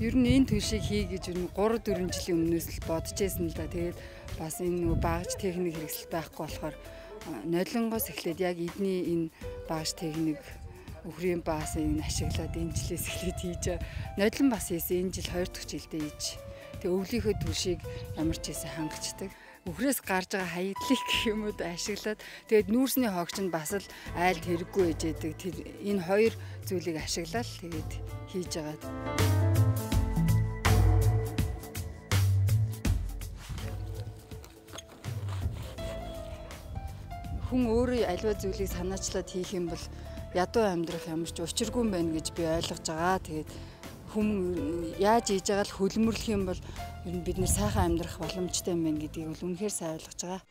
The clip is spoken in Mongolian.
Ер нь энэ төлшийг хий гэж ер нь 3 4 жилийн өмнөөс л бодож байсан л да. Тэгээд бас энэ нөгөө багаж техник хэрэгсэл байхгүй болохоор нойлонгоос эхлээд яг эдний энэ багаж техник өхрийн баас энэ ашиглаад энэ жилээс эхлээд хийж нойлон бас хийсэн энэ жил 2 дахь жилдээ хийж. Тэгээ өвлийнхөө төлшийг ямар ч хэсэ хангацдаг. Өхрөөс гарч байгаа хаягдлыг гэх юм уу ашиглаад тэгээд нүүрсний хогч нь бас л айлд хэрэггүй ээжэдэг. Тэр энэ хоёр зүйлийг ашиглаад тэгээд хийж байгаа. Хүн өөрөө аливаа зүйлийг санаачлаад хийх юм бол ядуу амьдрах ямар ч учиргүй байна гэж би ойлгож байгаа. Тэгээд хүн яаж хийж байгаа л хөлмөрлөх юм бол ер нь бид нэр сайхан амьдрах боломжтой юм байна гэдгийг бол үнэхээр сайн ойлгож байгаа.